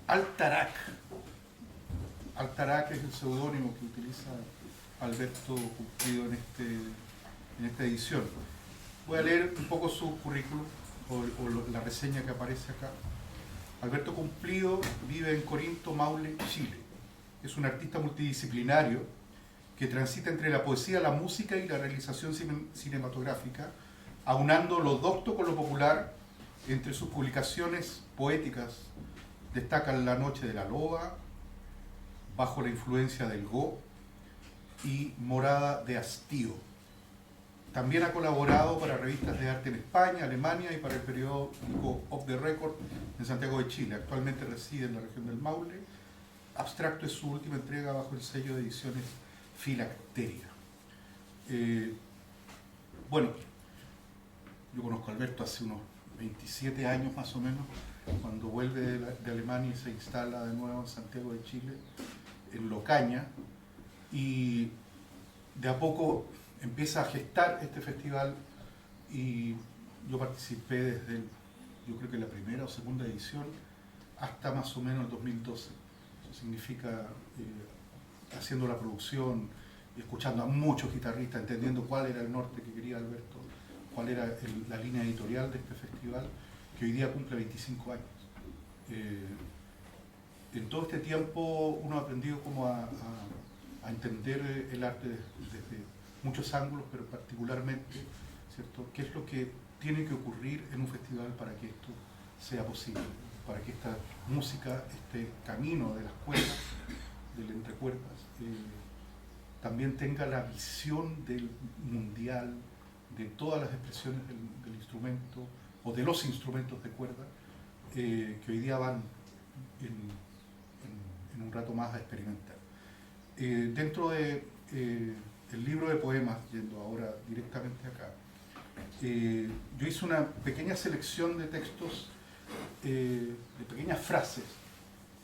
Altarac. Altarac es el seudónimo que utiliza Alberto Cumplido en esta edición. Voy a leer un poco su currículum o la reseña que aparece acá. Alberto Cumplido vive en Corinto, Maule, Chile. Es un artista multidisciplinario que transita entre la poesía, la música y la realización cinematográfica, aunando lo docto con lo popular. Entre sus publicaciones poéticas destacan La noche de la loba, Bajo la influencia del Go y Morada de hastío. También ha colaborado para revistas de arte en España, Alemania y para el periódico Off the Record en Santiago de Chile. Actualmente reside en la región del Maule. Abstracto es su última entrega bajo el sello de ediciones Filacteria. Bueno, yo conozco a Alberto hace unos 27 años más o menos, cuando vuelve de Alemania y se instala de nuevo en Santiago de Chile, en Locaña, y de a poco empieza a gestar este festival y yo participé desde, yo creo que la primera o segunda edición, hasta más o menos el 2012. Eso significa haciendo la producción y escuchando a muchos guitarristas, entendiendo cuál era el norte que quería Alberto, cuál era la línea editorial de este festival, que hoy día cumple 25 años. En todo este tiempo uno ha aprendido como a entender el arte desde muchos ángulos, pero particularmente, ¿cierto?, qué es lo que tiene que ocurrir en un festival para que esto sea posible, para que esta música, este camino de las cuerdas, del entrecuerdas, también tenga la visión del mundial, de todas las expresiones del instrumento o de los instrumentos de cuerda que hoy día van en un rato más a experimentar. Dentro de el libro de poemas, yendo ahora directamente acá, yo hice una pequeña selección de textos, de pequeñas frases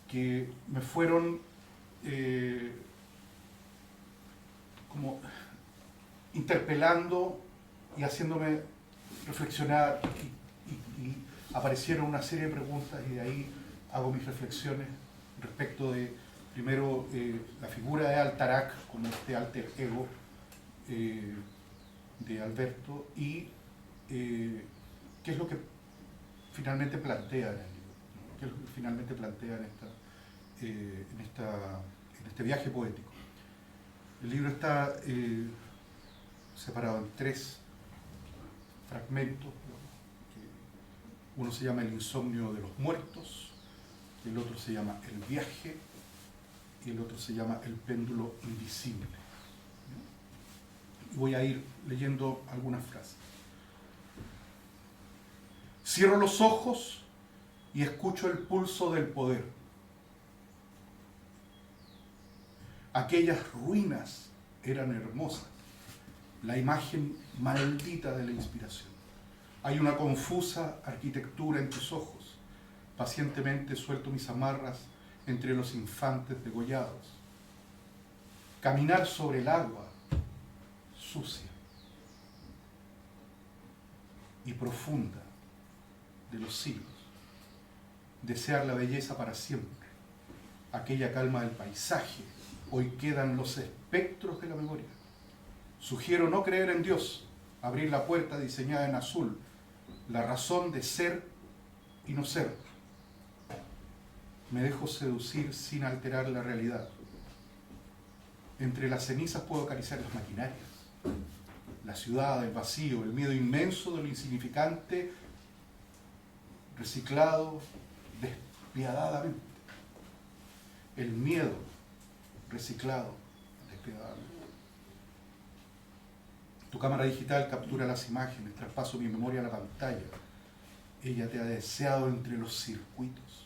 que me fueron como interpelando y haciéndome reflexionar, y aparecieron una serie de preguntas, y de ahí hago mis reflexiones respecto de, primero, la figura de Altarac como este alter ego de Alberto, y qué es lo que finalmente plantea en el libro, ¿no? Qué es lo que finalmente plantea en este viaje poético. El libro está separado en 3 fragmentos. Uno se llama El insomnio de los muertos, el otro se llama El viaje y el otro se llama El péndulo invisible. Voy a ir leyendo algunas frases. Cierro los ojos y escucho el pulso del poder. Aquellas ruinas eran hermosas, la imagen maldita de la inspiración. Hay una confusa arquitectura en tus ojos. Pacientemente suelto mis amarras entre los infantes degollados. Caminar sobre el agua sucia y profunda de los siglos. Desear la belleza para siempre. Aquella calma del paisaje. Hoy quedan los espectros de la memoria. Sugiero no creer en Dios. Abrir la puerta diseñada en azul. La razón de ser y no ser. Me dejo seducir sin alterar la realidad. Entre las cenizas puedo acariciar las maquinarias. La ciudad, el vacío, el miedo inmenso de lo insignificante, reciclado despiadadamente. El miedo reciclado despiadadamente. Tu cámara digital captura las imágenes, traspaso mi memoria a la pantalla. Ella te ha deseado entre los circuitos.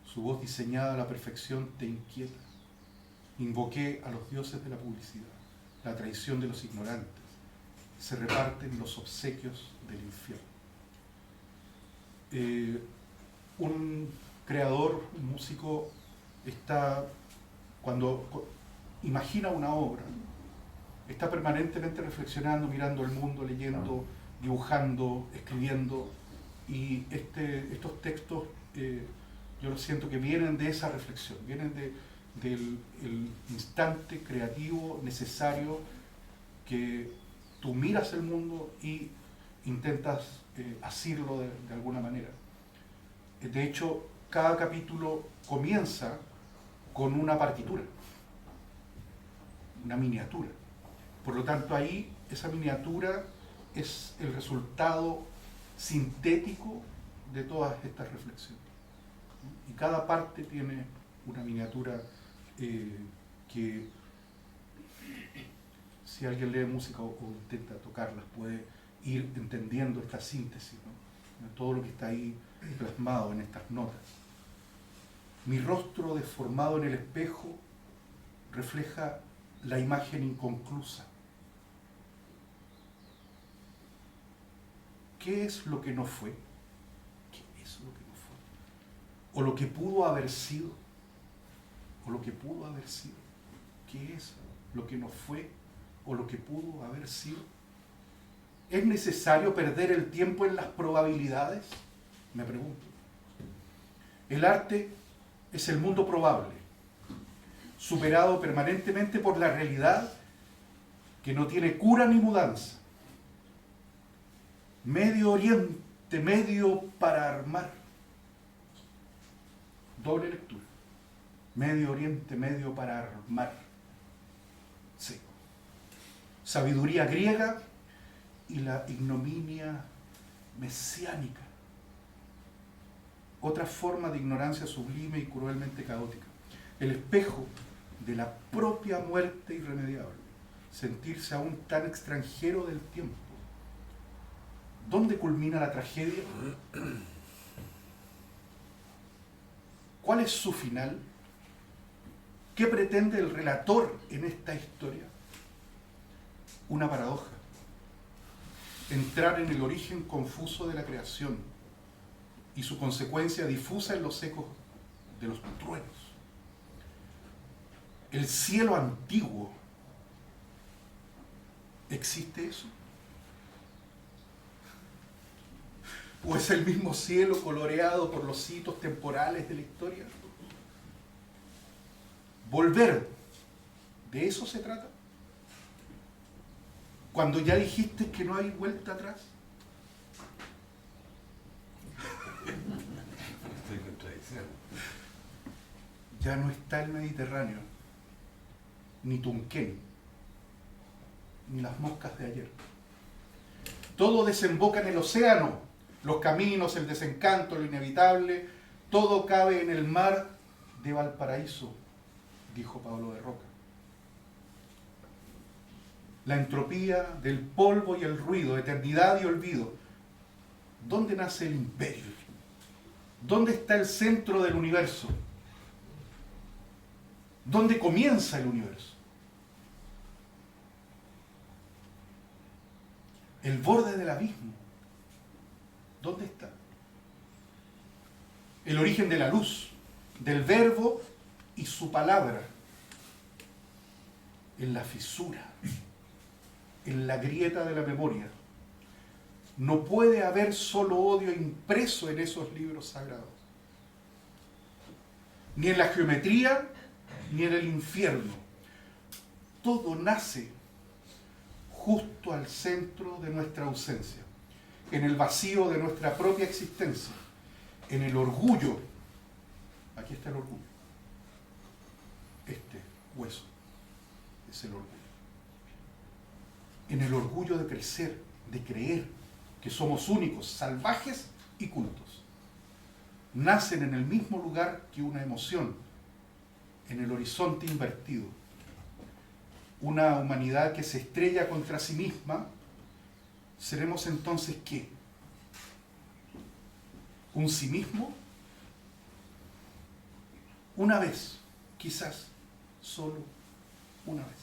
Su voz diseñada a la perfección te inquieta. Invoqué a los dioses de la publicidad, la traición de los ignorantes. Se reparten los obsequios del infierno. Un creador, un músico, cuando imagina una obra, está permanentemente reflexionando, mirando el mundo, leyendo, dibujando, escribiendo, y estos textos Yo lo siento que vienen de esa reflexión, vienen del el instante creativo necesario que tú miras el mundo y intentas asirlo de alguna manera. De hecho, cada capítulo comienza con una partitura, una miniatura. Por lo tanto, ahí esa miniatura es el resultado sintético de todas estas reflexiones. Y cada parte tiene una miniatura que, si alguien lee música o intenta tocarlas, puede ir entendiendo esta síntesis, ¿no? Todo lo que está ahí plasmado en estas notas. Mi rostro deformado en el espejo refleja la imagen inconclusa. ¿Qué es lo que no fue? ¿Qué es lo que no fue? O lo que pudo haber sido. O lo que pudo haber sido. ¿Qué es lo que no fue? O lo que pudo haber sido. ¿Es necesario perder el tiempo en las probabilidades? Me pregunto. El arte es el mundo probable, superado permanentemente por la realidad que no tiene cura ni mudanza. Medio Oriente, medio para armar. Doble lectura. Medio Oriente, medio para armar. Sí. Sabiduría griega y la ignominia mesiánica. Otra forma de ignorancia sublime y cruelmente caótica. El espejo de la propia muerte irremediable. Sentirse aún tan extranjero del tiempo. ¿Dónde culmina la tragedia? ¿Cuál es su final? ¿Qué pretende el relator en esta historia? Una paradoja. Entrar en el origen confuso de la creación y su consecuencia difusa en los ecos de los truenos. El cielo antiguo. ¿Existe eso? ¿O es el mismo cielo coloreado por los hitos temporales de la historia? Volver, ¿de eso se trata? Cuando ya dijiste que no hay vuelta atrás. Ya no está el Mediterráneo, ni Tunquén, ni las moscas de ayer. Todo desemboca en el océano. Los caminos, el desencanto, lo inevitable, todo cabe en el mar de Valparaíso, dijo Pablo de Roca. La entropía del polvo y el ruido, eternidad y olvido. ¿Dónde nace el imperio? ¿Dónde está el centro del universo? ¿Dónde comienza el universo? El borde del abismo. ¿Dónde está? El origen de la luz, del verbo y su palabra. En la fisura, en la grieta de la memoria. No puede haber solo odio impreso en esos libros sagrados. Ni en la geometría, ni en el infierno. Todo nace justo al centro de nuestra ausencia. En el vacío de nuestra propia existencia, en el orgullo. Aquí está el orgullo. Este hueso es el orgullo. En el orgullo de crecer, de creer que somos únicos, salvajes y cultos. Nacen en el mismo lugar que una emoción, en el horizonte invertido. Una humanidad que se estrella contra sí misma. ¿Seremos entonces qué? ¿Un sí mismo? Una vez, quizás, solo una vez.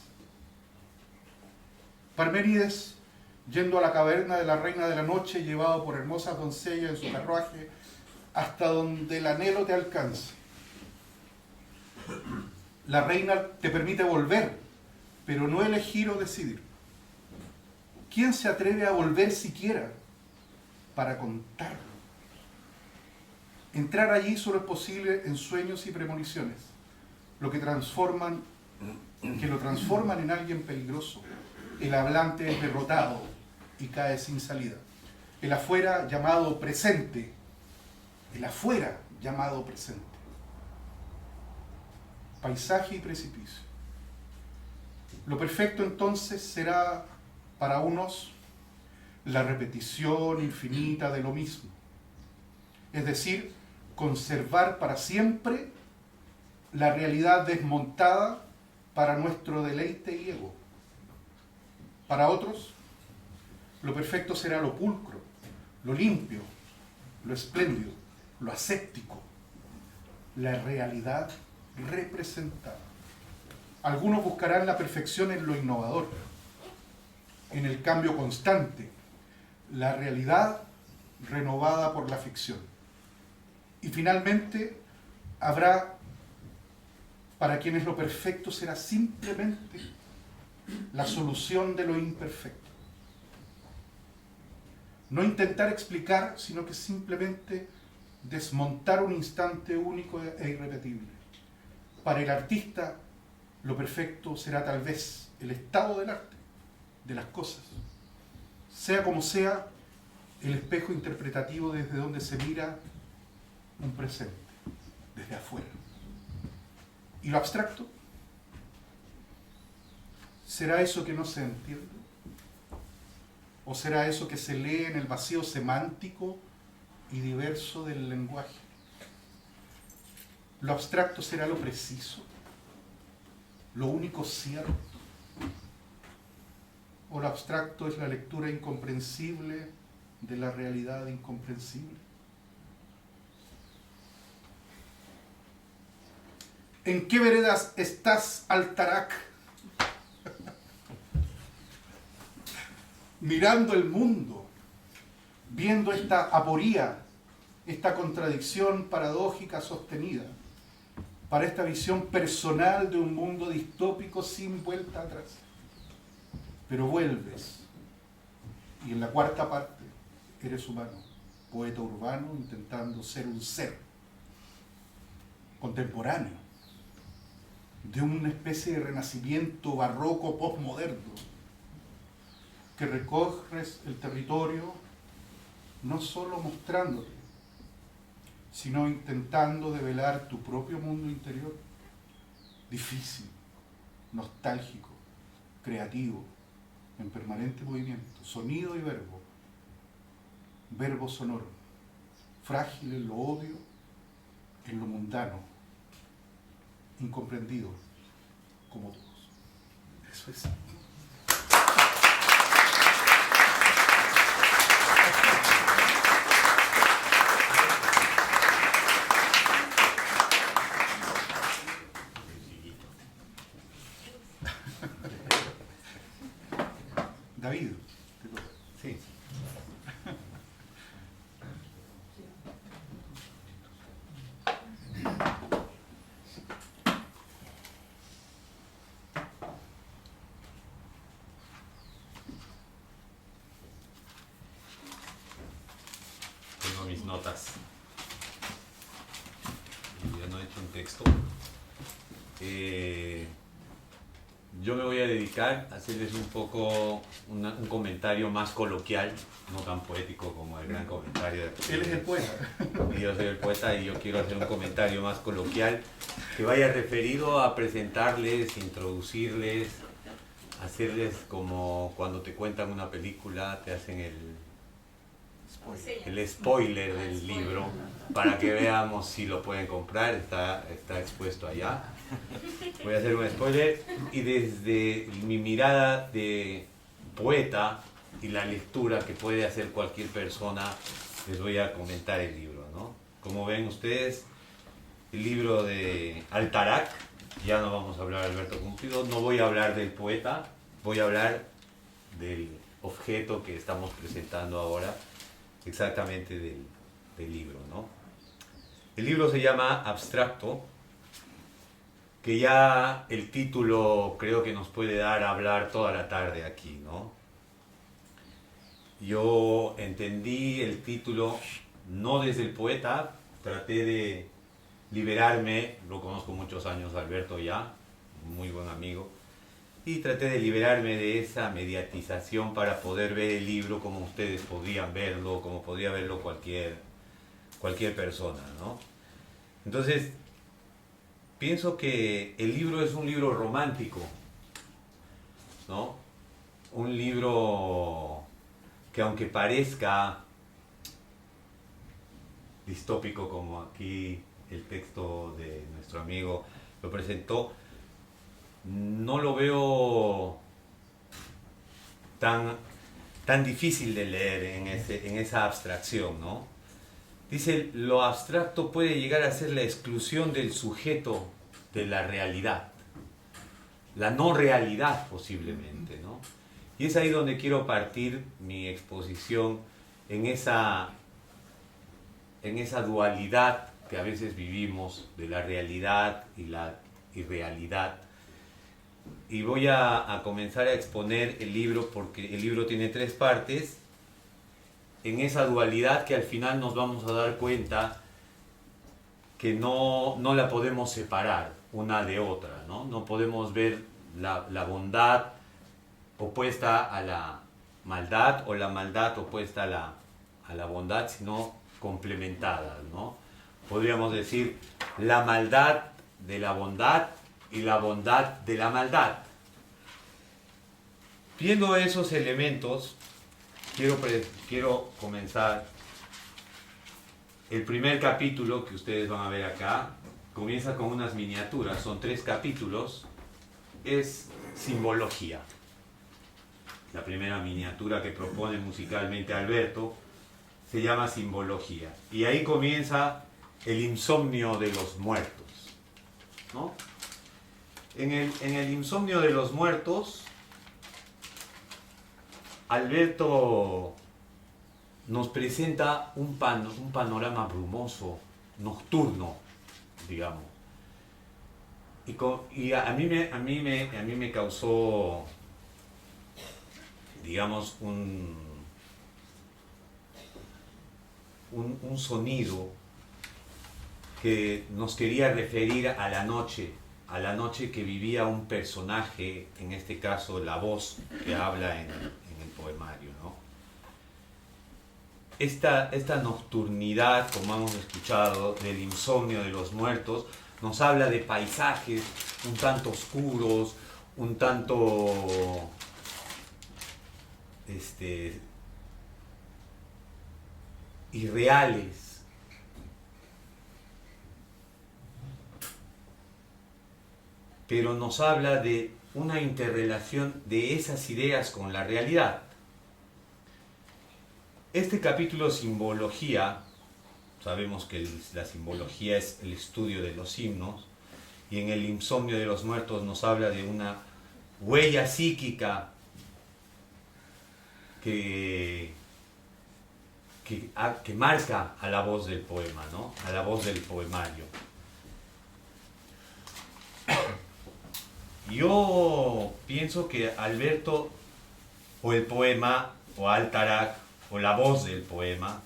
Parménides, yendo a la caverna de la reina de la noche, llevado por hermosas doncellas en su carruaje, hasta donde el anhelo te alcance. La reina te permite volver, pero no elegir o decidir. ¿Quién se atreve a volver siquiera para contarlo? Entrar allí solo es posible en sueños y premoniciones, lo que lo transforman en alguien peligroso. El hablante es derrotado y cae sin salida. El afuera llamado presente. El afuera llamado presente. Paisaje y precipicio. Lo perfecto entonces será para unos la repetición infinita de lo mismo. Es decir, conservar para siempre la realidad desmontada para nuestro deleite y ego. Para otros, lo perfecto será lo pulcro, lo limpio, lo espléndido, lo aséptico, la realidad representada. Algunos buscarán la perfección en lo innovador, en el cambio constante, la realidad renovada por la ficción. Y finalmente, habrá para quienes lo perfecto será simplemente la solución de lo imperfecto. No intentar explicar, sino que simplemente desmontar un instante único e irrepetible. Para el artista, lo perfecto será tal vez el estado del arte, de las cosas. Sea como sea, el espejo interpretativo desde donde se mira un presente, desde afuera. ¿Y lo abstracto? ¿Será eso que no se entiende? ¿O será eso que se lee en el vacío semántico y diverso del lenguaje? ¿Lo abstracto será lo preciso? ¿Lo único cierto? ¿O lo abstracto es la lectura incomprensible de la realidad incomprensible? ¿En qué veredas estás, Altarac? Mirando el mundo, viendo esta aporía, esta contradicción paradójica sostenida, para esta visión personal de un mundo distópico sin vuelta atrás. Pero vuelves, y en la cuarta parte eres humano, poeta urbano intentando ser un ser contemporáneo, de una especie de renacimiento barroco postmoderno, que recorres el territorio no solo mostrándote, sino intentando develar tu propio mundo interior, difícil, nostálgico, creativo, en permanente movimiento, sonido y verbo sonoro, frágil en lo obvio, en lo mundano, incomprendido, como todos. Eso es. David, te toca. Sí. Tengo mis notas. Ya no he hecho un texto. Yo me voy a dedicar a hacerles un poco un comentario más coloquial, no tan poético como el gran comentario de... Él es el poeta. Y yo soy el poeta y yo quiero hacer un comentario más coloquial que vaya referido a presentarles, introducirles, hacerles como cuando te cuentan una película, te hacen el spoiler del libro para que veamos si lo pueden comprar, está expuesto allá. Voy a hacer un spoiler y desde mi mirada de poeta y la lectura que puede hacer cualquier persona les voy a comentar el libro, ¿no? Como ven ustedes, el libro de Altarac, ya no vamos a hablar de Alberto Cumplido, no voy a hablar del poeta, voy a hablar del objeto que estamos presentando ahora, exactamente del libro, ¿no? El libro se llama Abstracto, que ya el título creo que nos puede dar a hablar toda la tarde aquí, ¿no? Yo entendí el título no desde el poeta, traté de liberarme, lo conozco muchos años, Alberto ya, muy buen amigo, y traté de liberarme de esa mediatización para poder ver el libro como ustedes podrían verlo, como podría verlo cualquier persona, ¿no? Entonces, pienso que el libro es un libro romántico, ¿no? Un libro que aunque parezca distópico como aquí el texto de nuestro amigo lo presentó, no lo veo tan difícil de leer en esa abstracción, ¿no? Dice, lo abstracto puede llegar a ser la exclusión del sujeto de la realidad, la no realidad posiblemente, ¿no? Y es ahí donde quiero partir mi exposición en esa dualidad que a veces vivimos de la realidad y la irrealidad. Y voy a comenzar a exponer el libro porque el libro tiene 3 partes. En esa dualidad que al final nos vamos a dar cuenta que no la podemos separar una de otra, ¿no? No podemos ver la bondad opuesta a la maldad o la maldad opuesta a la bondad, sino complementadas, ¿no? Podríamos decir la maldad de la bondad y la bondad de la maldad. Viendo esos elementos, quiero comenzar. El primer capítulo que ustedes van a ver acá comienza con unas miniaturas, son 3 capítulos, es simbología. La primera miniatura que propone musicalmente Alberto se llama simbología. Y ahí comienza el insomnio de los muertos, ¿no? En el insomnio de los muertos, Alberto nos presenta un panorama brumoso, nocturno, digamos. Y a mí me causó, digamos, un sonido que nos quería referir a la noche que vivía un personaje, en este caso la voz que habla en el poemario, ¿no? Esta nocturnidad, como hemos escuchado, del insomnio de los muertos, nos habla de paisajes un tanto oscuros, un tanto irreales. Pero nos habla de una interrelación de esas ideas con la realidad. Este capítulo simbología, sabemos que la simbología es el estudio de los himnos, y en el insomnio de los muertos nos habla de una huella psíquica que marca a la voz del poema, ¿no? A la voz del poemario. Yo pienso que Alberto, o el poema, o Altarac, o la voz del poema,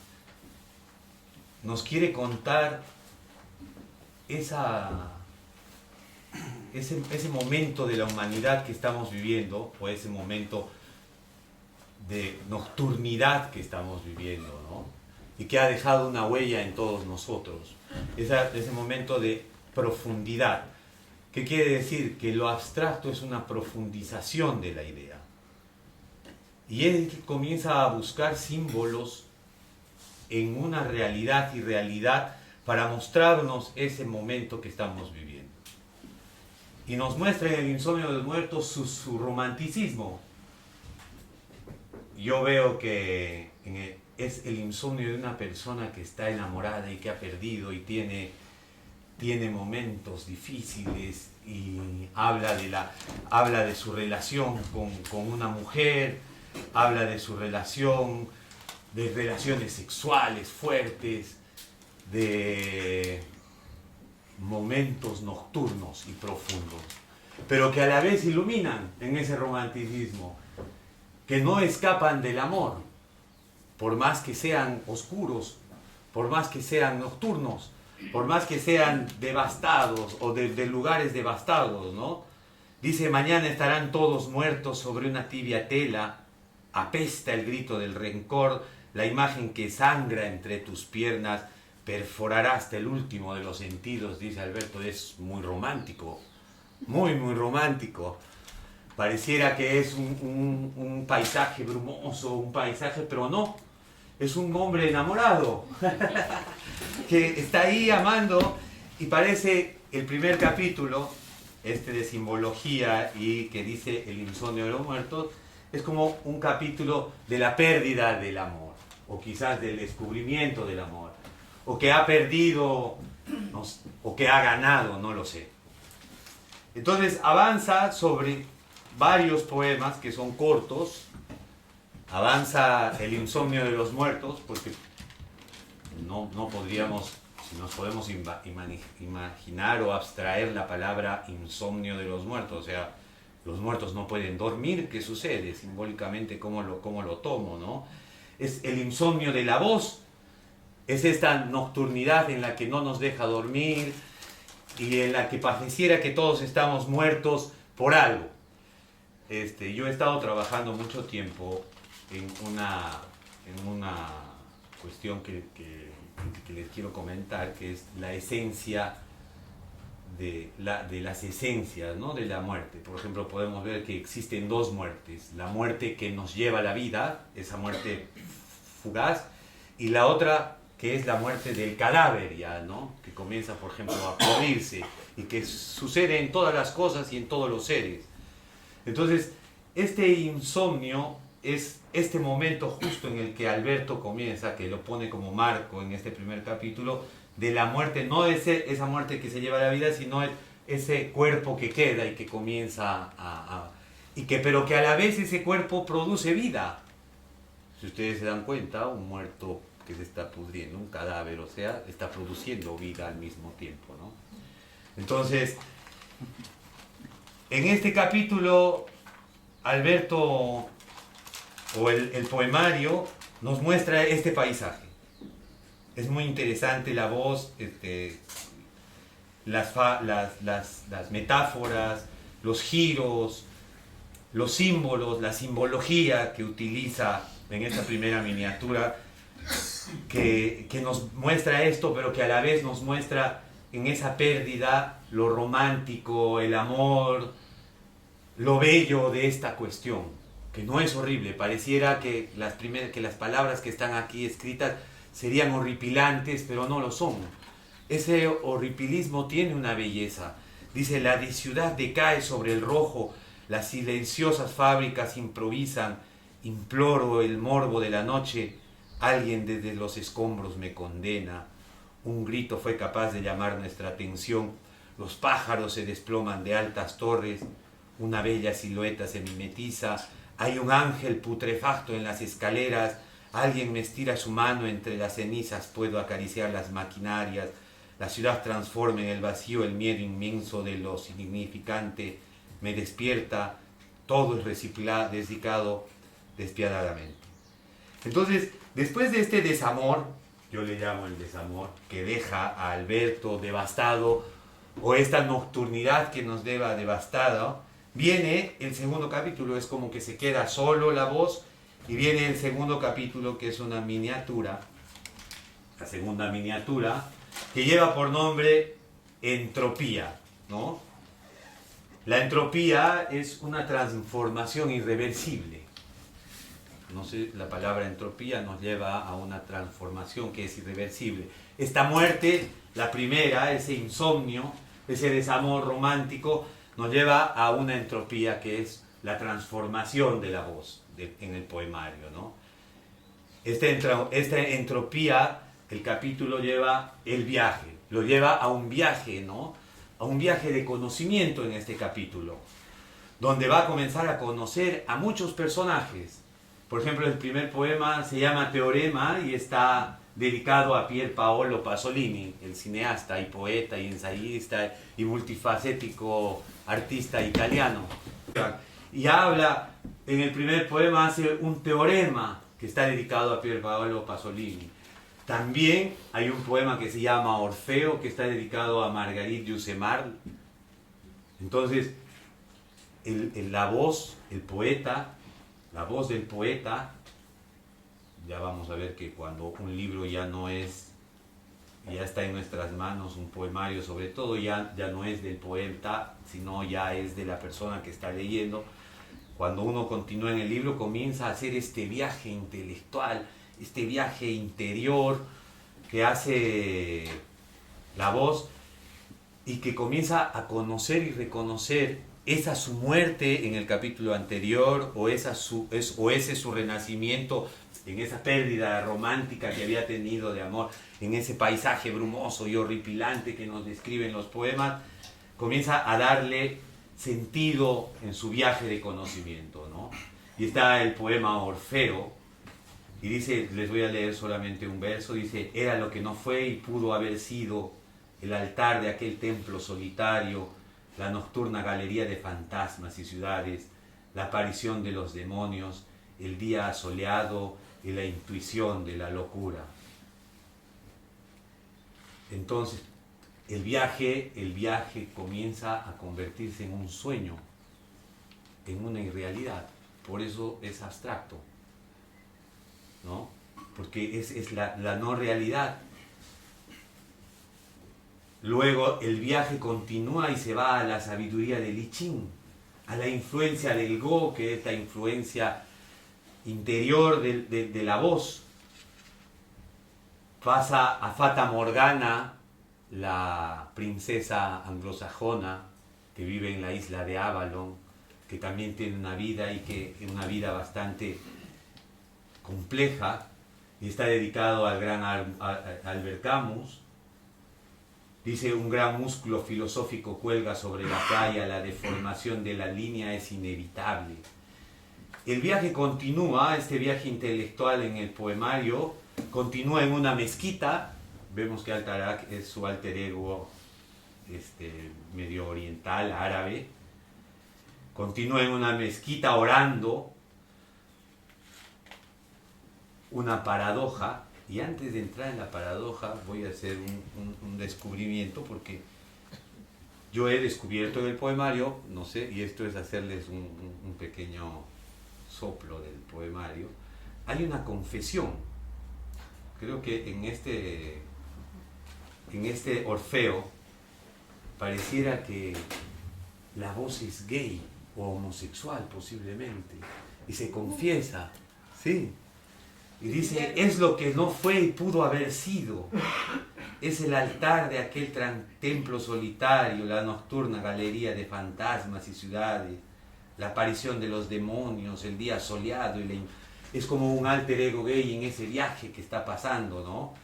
nos quiere contar ese momento de la humanidad que estamos viviendo, o ese momento de nocturnidad que estamos viviendo, ¿no? Y que ha dejado una huella en todos nosotros. Ese momento de profundidad. ¿Qué quiere decir? Que lo abstracto es una profundización de la idea. Y él comienza a buscar símbolos en una realidad y realidad para mostrarnos ese momento que estamos viviendo. Y nos muestra en el insomnio de los muertos su romanticismo. Yo veo que es el insomnio de una persona que está enamorada y que ha perdido y tiene momentos difíciles, y habla de su relación con una mujer, habla de su relación, de relaciones sexuales fuertes, de momentos nocturnos y profundos, pero que a la vez iluminan en ese romanticismo, que no escapan del amor, por más que sean oscuros, por más que sean nocturnos, por más que sean devastados o de lugares devastados, ¿no? Dice, mañana estarán todos muertos sobre una tibia tela, apesta el grito del rencor, la imagen que sangra entre tus piernas, perforará hasta el último de los sentidos, dice Alberto. Es muy romántico, muy, muy romántico. Pareciera que es un paisaje brumoso, un paisaje, pero no, es un hombre enamorado que está ahí amando, y parece el primer capítulo, de simbología y que dice el insomnio de los muertos, es como un capítulo de la pérdida del amor, o quizás del descubrimiento del amor, o que ha perdido, no sé, o que ha ganado, no lo sé. Entonces avanza sobre varios poemas que son cortos, avanza el insomnio de los muertos, porque no podríamos, si nos podemos imaginar o abstraer la palabra insomnio de los muertos, o sea, los muertos no pueden dormir, ¿qué sucede? Simbólicamente, ¿cómo lo tomo, no? Es el insomnio de la voz, es esta nocturnidad en la que no nos deja dormir y en la que pareciera que todos estamos muertos por algo. Yo he estado trabajando mucho tiempo en una cuestión que les quiero comentar, que es la esencia de las esencias, ¿no?, de la muerte. Por ejemplo, podemos ver que existen dos muertes: la muerte que nos lleva a la vida, esa muerte fugaz, y la otra que es la muerte del cadáver, ya, ¿no?, que comienza, por ejemplo, a pudrirse, y que sucede en todas las cosas y en todos los seres. Entonces, este insomnio es este momento justo en el que Alberto comienza, que lo pone como marco en este primer capítulo, de la muerte, no esa muerte que se lleva a la vida, sino ese cuerpo que queda y que comienza pero que a la vez ese cuerpo produce vida. Si ustedes se dan cuenta, un muerto que se está pudriendo, un cadáver, o sea, está produciendo vida al mismo tiempo, ¿no? Entonces, en este capítulo, Alberto, o el poemario, nos muestra este paisaje. Es muy interesante la voz, las metáforas, los giros, los símbolos, la simbología que utiliza en esta primera miniatura, que nos muestra esto, pero que a la vez nos muestra en esa pérdida lo romántico, el amor, lo bello de esta cuestión, que no es horrible. Pareciera que las palabras que están aquí escritas serían horripilantes, pero no lo son. Ese horripilismo tiene una belleza. Dice, la ciudad decae sobre el rojo, las silenciosas fábricas improvisan, imploro el morbo de la noche, alguien desde los escombros me condena, un grito fue capaz de llamar nuestra atención, los pájaros se desploman de altas torres, una bella silueta se mimetiza, hay un ángel putrefacto en las escaleras, alguien me estira su mano entre las cenizas, puedo acariciar las maquinarias, la ciudad transforma en el vacío el miedo inmenso de lo insignificante, me despierta, todo es reciclado despiadadamente. Entonces, después de este desamor, yo le llamo el desamor, que deja a Alberto devastado, o esta nocturnidad que nos deja devastado, viene el segundo capítulo, es como que se queda solo la voz, y viene el segundo capítulo, que es una miniatura, la segunda miniatura, que lleva por nombre Entropía, ¿no? La entropía es una transformación irreversible. No sé, la palabra entropía nos lleva a una transformación que es irreversible. Esta muerte, la primera, ese insomnio, ese desamor romántico, nos lleva a una entropía que es la transformación de la voz en el poemario, ¿no? Esta entropía, el capítulo lleva el viaje, lo lleva a un viaje, ¿no?, a un viaje de conocimiento en este capítulo, donde va a comenzar a conocer a muchos personajes. Por ejemplo, el primer poema se llama Teorema y está dedicado a Pier Paolo Pasolini, el cineasta y poeta y ensayista y multifacético artista italiano. Y habla, en el primer poema hace un teorema que está dedicado a Pier Paolo Pasolini. También hay un poema que se llama Orfeo, que está dedicado a Marguerite Yourcenar. Entonces, la voz del poeta, ya vamos a ver que cuando un libro ya no es, ya está en nuestras manos, un poemario sobre todo, ya no es del poeta, sino ya es de la persona que está leyendo. Cuando uno continúa en el libro, comienza a hacer este viaje intelectual, este viaje interior que hace la voz y que comienza a conocer y reconocer esa su muerte en el capítulo anterior o ese su renacimiento en esa pérdida romántica que había tenido de amor, en ese paisaje brumoso y horripilante que nos describen los poemas, comienza a darle sentido en su viaje de conocimiento, ¿no? Y está el poema Orfeo, y dice, les voy a leer solamente un verso, dice: era lo que no fue y pudo haber sido el altar de aquel templo solitario, la nocturna galería de fantasmas y ciudades, la aparición de los demonios, el día soleado y la intuición de la locura. Entonces, el viaje comienza a convertirse en un sueño, en una irrealidad. Por eso es abstracto, ¿no? Porque es la no realidad. Luego el viaje continúa y se va a la sabiduría del I Ching, a la influencia del Go, que es la influencia interior de la voz. Pasa a Fata Morgana, la princesa anglosajona que vive en la isla de Avalon, que también tiene una vida una vida bastante compleja, y está dedicado al gran Albert Camus. Dice: un gran músculo filosófico cuelga sobre la playa, la deformación de la línea es inevitable. El viaje continúa, este viaje intelectual en el poemario, continúa en una mezquita. Vemos que Al-Tarak es su alter ego medio oriental, árabe. Continúa en una mezquita orando, una paradoja. Y antes de entrar en la paradoja voy a hacer un descubrimiento, porque yo he descubierto en el poemario, no sé, y esto es hacerles un pequeño soplo del poemario. Hay una confesión. Creo que en este Orfeo pareciera que la voz es gay o homosexual posiblemente, y se confiesa, sí, y dice: es lo que no fue y pudo haber sido, es el altar de aquel templo solitario, la nocturna galería de fantasmas y ciudades, la aparición de los demonios, el día soleado, es como un alter ego gay en ese viaje que está pasando, ¿no?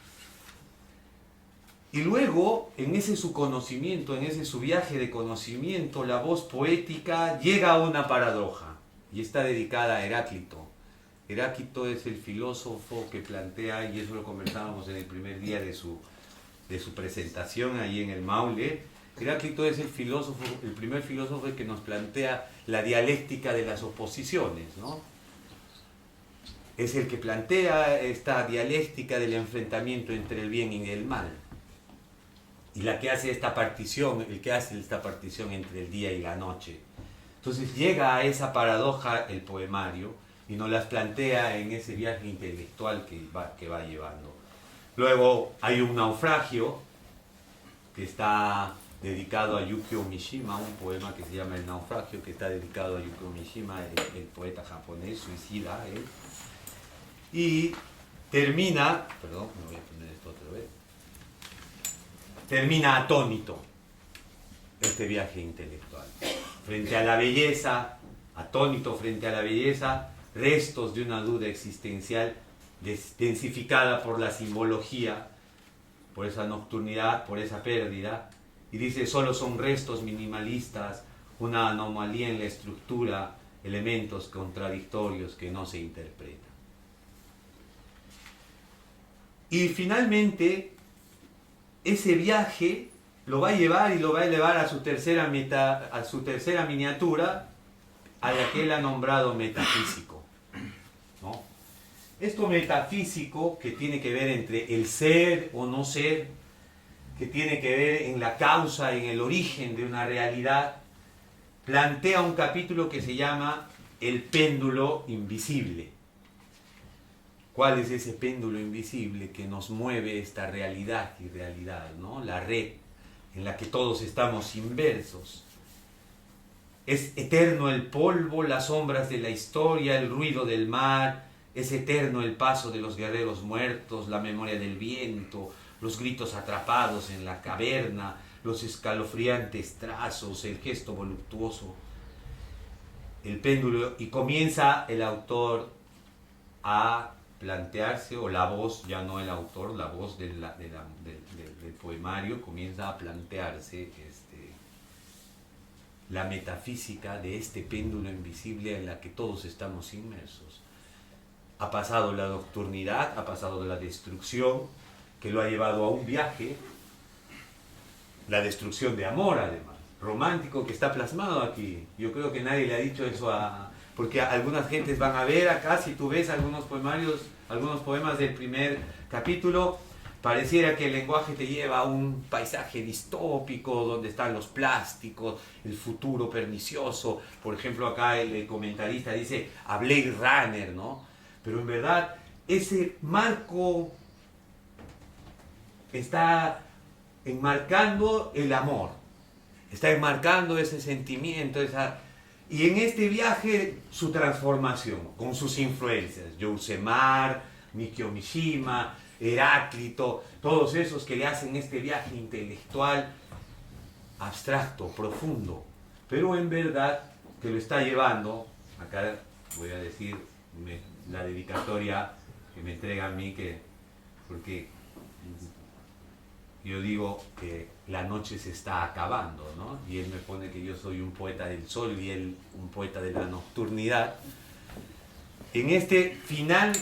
Y luego, en ese su conocimiento, en ese su viaje de conocimiento, la voz poética llega a una paradoja, y está dedicada a Heráclito. Heráclito es el filósofo que plantea, y eso lo conversábamos en el primer día de su presentación ahí en el Maule. Heráclito es el primer filósofo que nos plantea la dialéctica de las oposiciones, ¿no? Es el que plantea esta dialéctica del enfrentamiento entre el bien y el mal. Y el que hace esta partición entre el día y la noche. Entonces llega a esa paradoja el poemario y nos las plantea en ese viaje intelectual que va llevando. Luego hay un naufragio que está dedicado a Yukio Mishima, un poema que se llama El naufragio, que está dedicado a Yukio Mishima, el poeta japonés, suicida, ¿eh? Y termina, perdón, me voy a poner esto otra vez, termina atónito este viaje intelectual. Frente a la belleza, atónito frente a la belleza, restos de una duda existencial densificada por la simbología, por esa nocturnidad, por esa pérdida. Y dice: solo son restos minimalistas, una anomalía en la estructura, elementos contradictorios que no se interpretan. Y finalmente, ese viaje lo va a llevar y lo va a elevar a su tercera miniatura, a la que él ha nombrado metafísico, ¿no? esto metafísico que tiene que ver entre el ser o no ser, que tiene que ver en la causa, en el origen de una realidad, plantea un capítulo que se llama El péndulo invisible. ¿Cuál es ese péndulo invisible que nos mueve esta realidad y realidad, ¿no? La red en la que todos estamos inversos. Es eterno el polvo, las sombras de la historia, el ruido del mar, es eterno el paso de los guerreros muertos, la memoria del viento, los gritos atrapados en la caverna, los escalofriantes trazos, el gesto voluptuoso, el péndulo, y comienza el autor a plantearse, o la voz, ya no el autor, la voz del poemario comienza a plantearse la metafísica de este péndulo invisible en la que todos estamos inmersos. Ha pasado la nocturnidad, ha pasado la destrucción, que lo ha llevado a un viaje, la destrucción de amor además, romántico, que está plasmado aquí. Yo creo que nadie le ha dicho eso porque algunas gentes van a ver acá, si tú ves algunos poemarios, algunos poemas del primer capítulo, pareciera que el lenguaje te lleva a un paisaje distópico donde están los plásticos, el futuro pernicioso. Por ejemplo, acá el comentarista dice a Blade Runner, ¿no? Pero en verdad ese marco está enmarcando el amor, está enmarcando ese sentimiento, y en este viaje su transformación, con sus influencias, Yosemar, Mikio Mishima, Heráclito, todos esos que le hacen este viaje intelectual abstracto, profundo, pero en verdad que lo está llevando, acá voy a decir la dedicatoria que me entrega a mí, porque yo digo que la noche se está acabando, ¿no? Y él me pone que yo soy un poeta del sol y él un poeta de la nocturnidad. En este final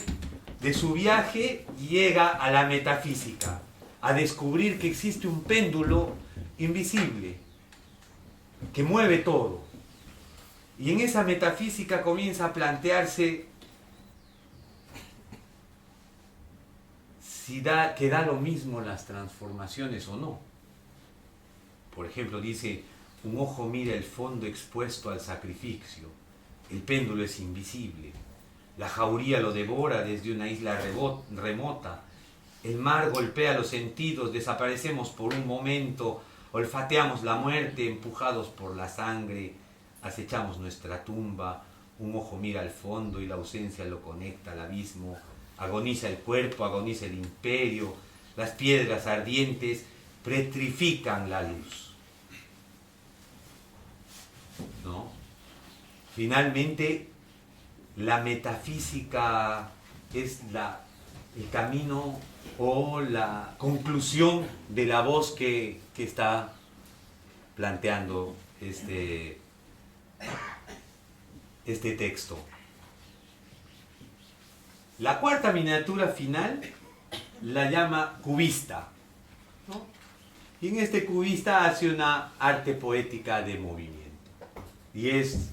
de su viaje llega a la metafísica, a descubrir que existe un péndulo invisible que mueve todo. Y en esa metafísica comienza a plantearse que da lo mismo las transformaciones o no. Por ejemplo, dice, un ojo mira el fondo expuesto al sacrificio, el péndulo es invisible, la jauría lo devora desde una isla remota, el mar golpea los sentidos, desaparecemos por un momento, olfateamos la muerte, empujados por la sangre, acechamos nuestra tumba, un ojo mira al fondo y la ausencia lo conecta al abismo, agoniza el cuerpo, agoniza el imperio, las piedras ardientes petrifican la luz. ¿No? Finalmente, la metafísica es el camino o la conclusión de la voz que está planteando este texto. La cuarta miniatura final la llama cubista, ¿no? Y en este cubista hace una arte poética de movimiento. Y es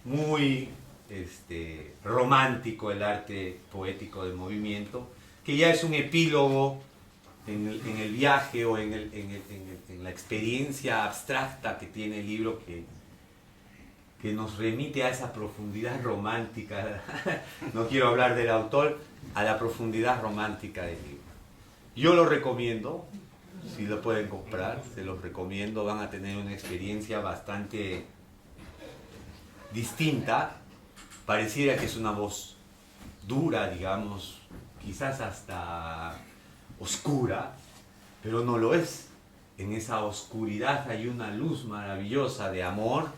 muy romántico el arte poético de movimiento, que ya es un epílogo en el viaje o en la experiencia abstracta que tiene el libro, que nos remite a esa profundidad romántica. No quiero hablar del autor, a la profundidad romántica del libro. Yo lo recomiendo, si lo pueden comprar, se los recomiendo, van a tener una experiencia bastante distinta. Pareciera que es una voz dura, digamos, quizás hasta oscura, pero no lo es. En esa oscuridad hay una luz maravillosa de amor,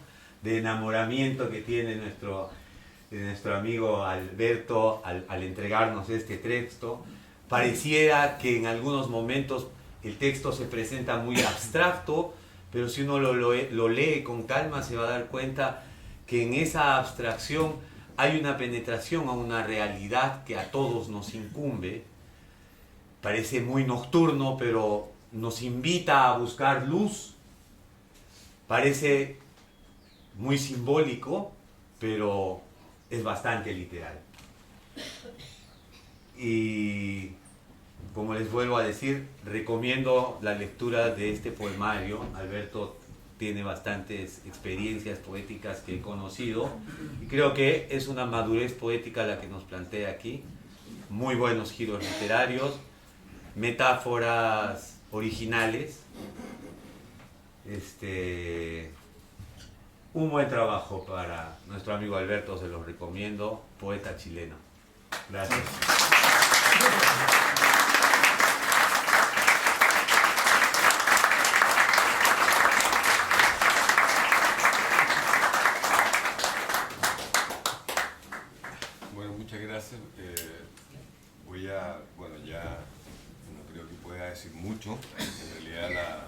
de enamoramiento que tiene nuestro amigo Alberto al entregarnos este texto. Pareciera que en algunos momentos el texto se presenta muy abstracto, pero si uno lo lee con calma se va a dar cuenta que en esa abstracción hay una penetración a una realidad que a todos nos incumbe. Parece muy nocturno, pero nos invita a buscar luz. Parece muy simbólico, pero es bastante literal. Y como les vuelvo a decir, recomiendo la lectura de este poemario. Alberto tiene bastantes experiencias poéticas que he conocido y creo que es una madurez poética la que nos plantea aquí. Muy buenos giros literarios, metáforas originales. Un buen trabajo para nuestro amigo Alberto, se los recomiendo, poeta chileno. Gracias. Bueno, muchas gracias. Bueno, ya no creo que pueda decir mucho. En realidad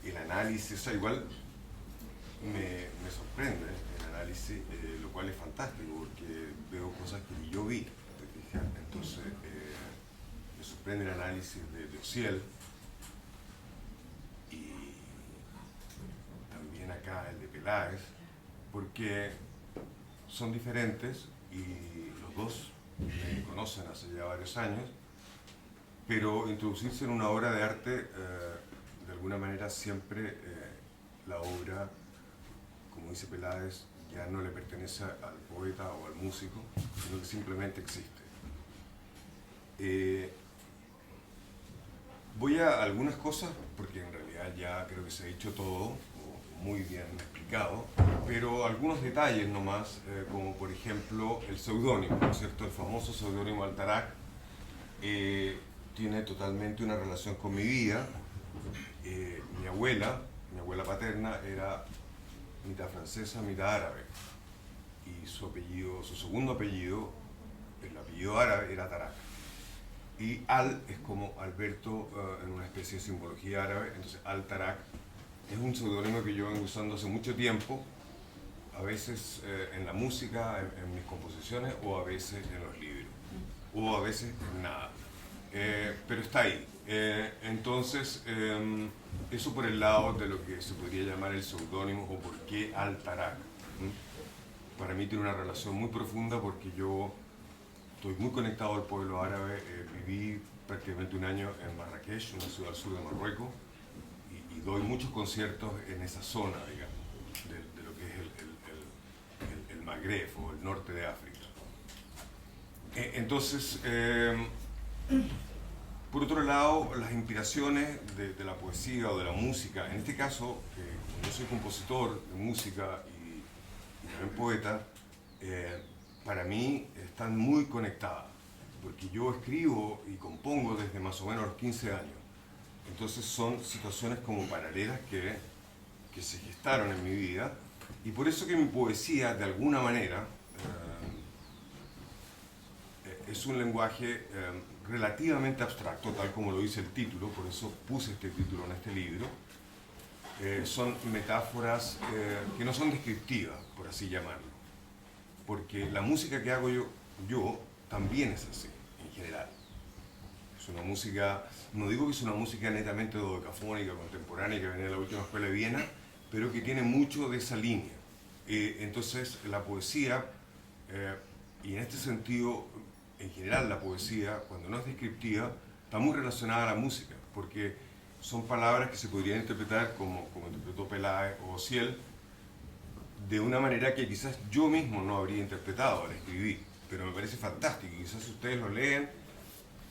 el análisis, o sea, igual me sorprende el análisis, lo cual es fantástico porque veo cosas que ni yo vi, ¿te fijas? Entonces, me sorprende el análisis de Ociel y también acá el de Peláez, porque son diferentes y los dos me conocen hace ya varios años, pero introducirse en una obra de arte, de alguna manera siempre la obra, como dice Peláez, ya no le pertenece al poeta o al músico, sino que simplemente existe. Voy a algunas cosas, porque en realidad ya creo que se ha dicho todo, muy bien explicado, pero algunos detalles nomás, como por ejemplo el seudónimo, ¿no es cierto? El famoso seudónimo Altarac tiene totalmente una relación con mi vida. Mi abuela paterna era mitad francesa, mitad árabe, y su segundo apellido, el apellido árabe, era Tarak. Y Al es como Alberto en una especie de simbología árabe, entonces Al-Tarak es un seudónimo que yo vengo usando hace mucho tiempo, a veces en la música, en mis composiciones, o a veces en los libros, o a veces en nada. Pero está ahí. Entonces, eso por el lado de lo que se podría llamar el seudónimo o por qué Al-Tarak. Para mí tiene una relación muy profunda porque yo estoy muy conectado al pueblo árabe. Viví prácticamente un año en Marrakech, una ciudad al sur de Marruecos, y doy muchos conciertos en esa zona, digamos, de lo que es el Magreb o el norte de África. Entonces, por otro lado, las inspiraciones de la poesía o de la música, en este caso, como yo soy compositor de música y también poeta, para mí están muy conectadas, porque yo escribo y compongo desde más o menos los 15 años. Entonces son situaciones como paralelas que se gestaron en mi vida, y por eso que mi poesía, de alguna manera, es un lenguaje relativamente abstracto, tal como lo dice el título, por eso puse este título en este libro. Son metáforas que no son descriptivas, por así llamarlo, porque la música que hago yo también es así, en general. Es una música, no digo que es una música netamente dodecafónica, contemporánea, que viene de la última escuela de Viena, pero que tiene mucho de esa línea. Entonces, la poesía, y en este sentido, en general la poesía, cuando no es descriptiva, está muy relacionada a la música, porque son palabras que se podrían interpretar como interpretó Peláez o Ociel, de una manera que quizás yo mismo no habría interpretado al escribir, pero me parece fantástico, y quizás si ustedes lo leen,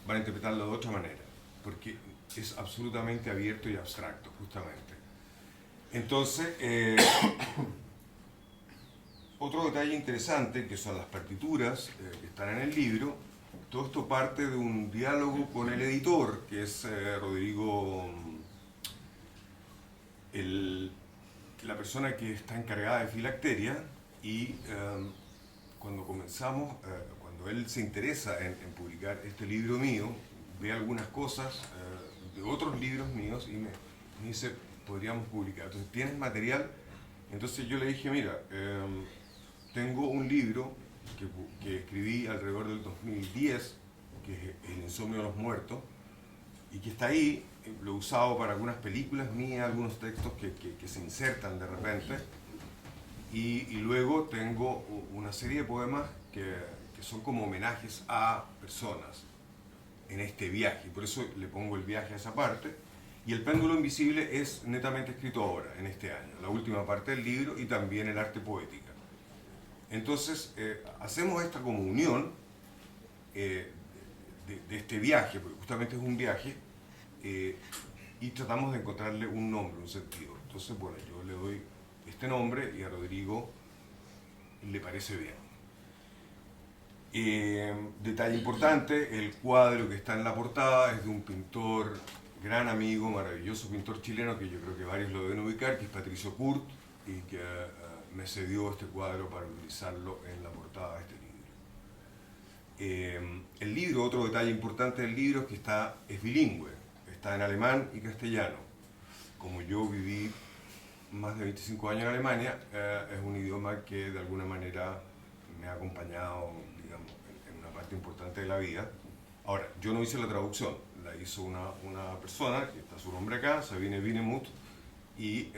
van a interpretarlo de otra manera, porque es absolutamente abierto y abstracto, justamente. Entonces, otro detalle interesante, que son las partituras que están en el libro. Todo esto parte de un diálogo con el editor, que es Rodrigo, la persona que está encargada de filacteria, y cuando comenzamos, cuando él se interesa en publicar este libro mío, ve algunas cosas de otros libros míos y me dice, podríamos publicar. Entonces, ¿tienes material? Entonces yo le dije, mira, tengo un libro que escribí alrededor del 2010, que es El insomnio de los muertos, y que está ahí, lo he usado para algunas películas mías, algunos textos que se insertan de repente, y luego tengo una serie de poemas que son como homenajes a personas en este viaje, por eso le pongo el viaje a esa parte. Y El péndulo invisible es netamente escrito ahora, en este año, la última parte del libro y también el arte poética. Entonces, hacemos esta como unión de este viaje, porque justamente es un viaje, y tratamos de encontrarle un nombre, un sentido. Entonces, bueno, yo le doy este nombre y a Rodrigo le parece bien. Detalle importante, el cuadro que está en la portada es de un pintor, gran amigo, maravilloso pintor chileno, que yo creo que varios lo deben ubicar, que es Patricio Kurt, y que me cedió este cuadro para utilizarlo en la portada de este libro. El libro, otro detalle importante del libro es que es bilingüe, está en alemán y castellano. Como yo viví más de 25 años en Alemania, es un idioma que de alguna manera me ha acompañado, digamos, en una parte importante de la vida. Ahora, yo no hice la traducción, la hizo una persona, que está su nombre acá, Sabine Winemuth, y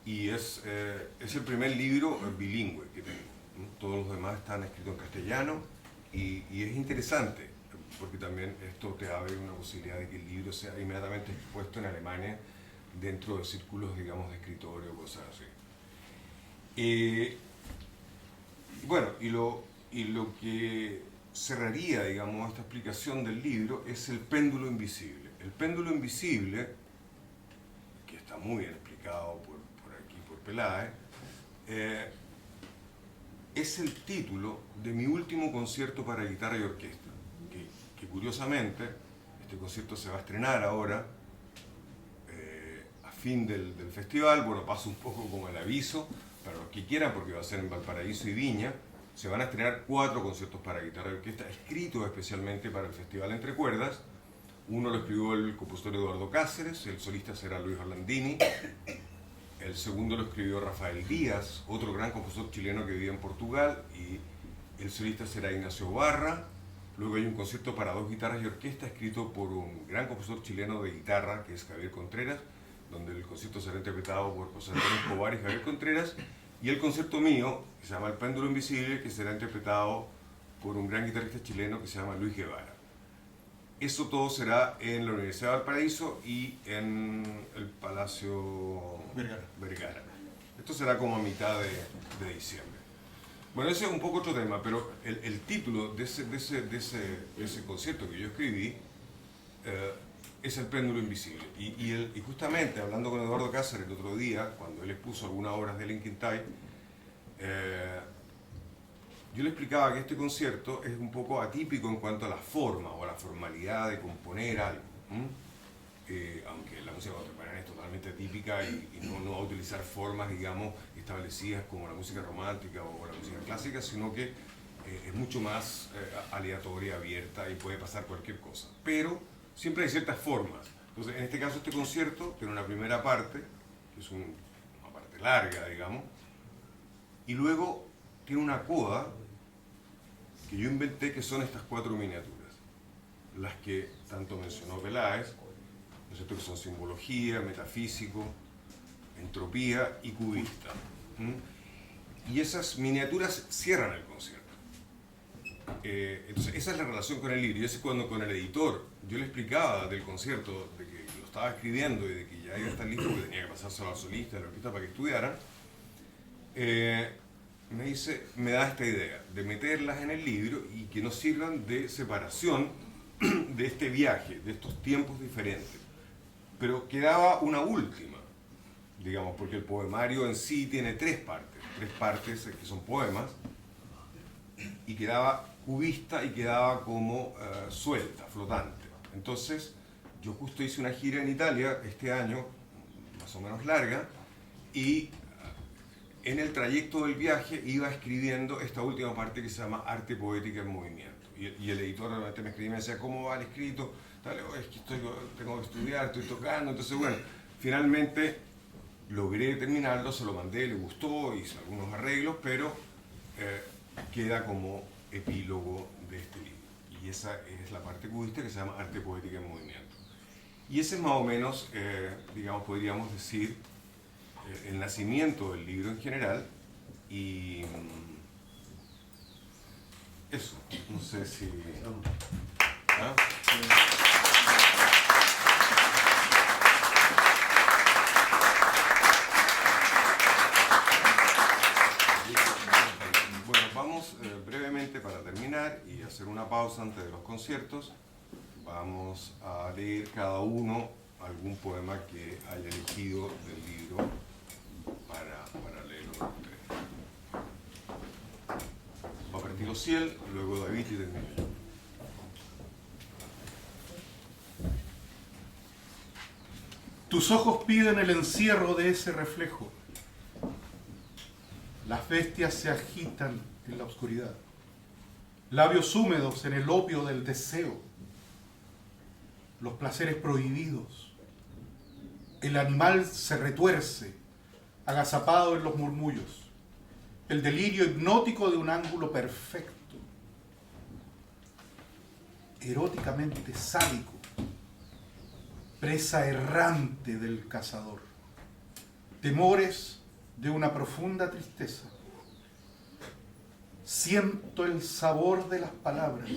es el primer libro bilingüe que tengo. Todos los demás están escritos en castellano, y es interesante, porque también esto te abre una posibilidad de que el libro sea inmediatamente expuesto en Alemania dentro de círculos, digamos, de escritorio o cosas así. Bueno, y lo que cerraría, digamos, esta explicación del libro es el péndulo invisible. El péndulo invisible, que está muy bien explicado por aquí, por Peláez, es el título de mi último concierto para guitarra y orquesta, que curiosamente, este concierto se va a estrenar ahora, a fin del festival. Bueno, paso un poco como el aviso, para los que quieran, porque va a ser en Valparaíso y Viña. Se van a estrenar 4 conciertos para guitarra y orquesta, escritos especialmente para el Festival Entre Cuerdas. Uno lo escribió el compositor Eduardo Cáceres, el solista será Luis Orlandini. El segundo lo escribió Rafael Díaz, otro gran compositor chileno que vive en Portugal, y el solista será Ignacio Barra. Luego hay un concierto para 2 guitarras y orquesta escrito por un gran compositor chileno de guitarra, que es Javier Contreras, donde el concierto será interpretado por José Antonio Escobar y Javier Contreras. Y el concierto mío, que se llama El péndulo invisible, que será interpretado por un gran guitarrista chileno que se llama Luis Guevara. Eso todo será en la Universidad de Valparaíso y en el Palacio Vergara. Esto será como a mitad de diciembre. Bueno, ese es un poco otro tema, pero el título de ese concierto que yo escribí es El péndulo invisible. Y justamente, hablando con Eduardo Cáceres el otro día, cuando él expuso algunas obras de Linkin Tide, yo le explicaba que este concierto es un poco atípico en cuanto a la forma o a la formalidad de componer algo. Aunque la música contemporánea es totalmente atípica y no va a utilizar formas, digamos, establecidas como la música romántica o la música clásica, sino que es mucho más aleatoria, abierta, y puede pasar cualquier cosa. Pero siempre hay ciertas formas. Entonces, en este caso, este concierto tiene una primera parte, que es una parte larga, digamos, y luego tiene una coda que yo inventé, que son estas 4 miniaturas, las que tanto mencionó Peláez, ¿no es cierto?, que son simbología, metafísico, entropía y cubista. Y esas miniaturas cierran el concierto. Entonces, esa es la relación con el libro. Y es cuando con el editor yo le explicaba del concierto, de que lo estaba escribiendo y de que ya iba a estar listo, porque tenía que pasárselo al solista, a la orquesta para que estudiaran, me da esta idea de meterlas en el libro y que nos sirvan de separación de este viaje, de estos tiempos diferentes. Pero quedaba una última, digamos, porque el poemario en sí tiene 3 partes que son poemas, y quedaba cubista y quedaba como suelta, flotante. Entonces, yo justo hice una gira en Italia este año, más o menos larga, y en el trayecto del viaje iba escribiendo esta última parte que se llama Arte Poética en Movimiento. Y el editor realmente me escribía y me decía, ¿cómo va el escrito? Dale, es que tengo que estudiar, estoy tocando. Entonces, bueno, finalmente logré terminarlo, se lo mandé, le gustó, hice algunos arreglos, pero queda como epílogo de este libro. Y esa es la parte cubista, que se llama Arte Poética en Movimiento. Y ese es más o menos, digamos, podríamos decir, el nacimiento del libro en general, y Eso, no sé si... ¿Ah? Bueno, vamos brevemente para terminar y hacer una pausa antes de los conciertos. Vamos a leer cada uno algún poema que haya elegido del libro para leerlo con ustedes. Va a partir Ociel, luego David y termino yo. Tus ojos piden el encierro de ese reflejo. Las bestias se agitan en la oscuridad. Labios húmedos en el opio del deseo. Los placeres prohibidos. El animal se retuerce, agazapado en los murmullos. El delirio hipnótico de un ángulo perfecto. Eróticamente sádico. Presa errante del cazador. Temores de una profunda tristeza. Siento el sabor de las palabras.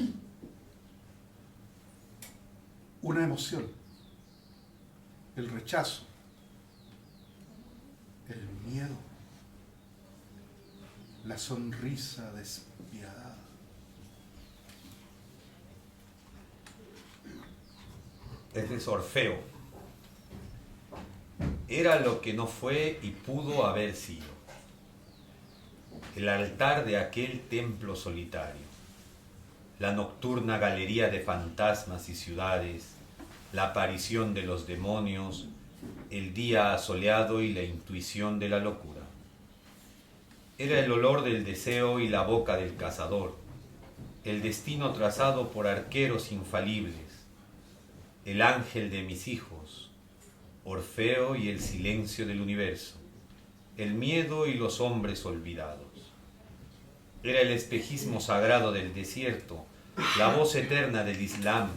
Una emoción. El rechazo. El miedo. La sonrisa despiadada. Este es Orfeo. Era lo que no fue y pudo haber sido. El altar de aquel templo solitario. La nocturna galería de fantasmas y ciudades. La aparición de los demonios. El día asoleado y la intuición de la locura. Era el olor del deseo y la boca del cazador. El destino trazado por arqueros infalibles. El ángel de mis hijos, Orfeo y el silencio del universo, el miedo y los hombres olvidados. Era el espejismo sagrado del desierto, la voz eterna del Islam,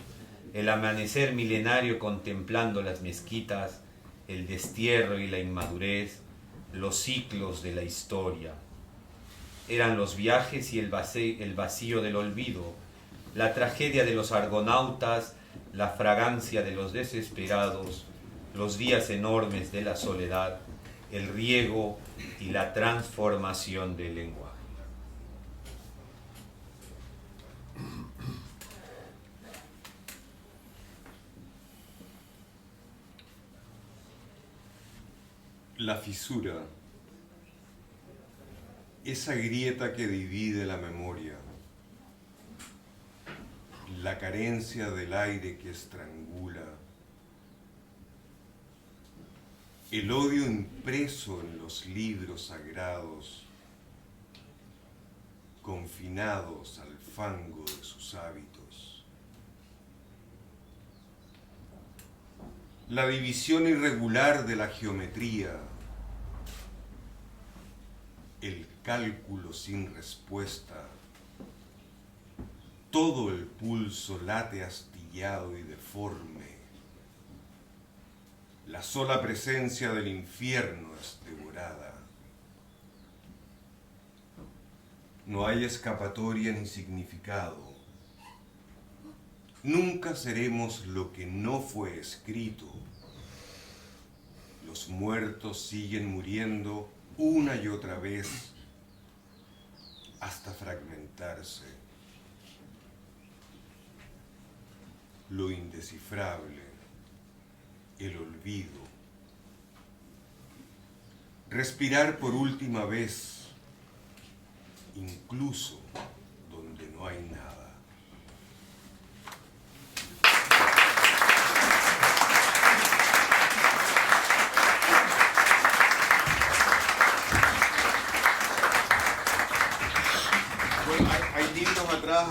el amanecer milenario contemplando las mezquitas, el destierro y la inmadurez, los ciclos de la historia. Eran los viajes y el vacío del olvido, la tragedia de los argonautas, la fragancia de los desesperados, los días enormes de la soledad, el riego y la transformación del lenguaje. La fisura, esa grieta que divide la memoria, la carencia del aire que estrangula, el odio impreso en los libros sagrados, confinados al fango de sus hábitos. La división irregular de la geometría, el cálculo sin respuesta, todo el pulso late astillado y deforme. La sola presencia del infierno es devorada. No hay escapatoria ni significado. Nunca seremos lo que no fue escrito. Los muertos siguen muriendo una y otra vez hasta fragmentarse. Lo indescifrable, el olvido. Respirar por última vez, incluso donde no hay nada. Bueno, hay libros atrás.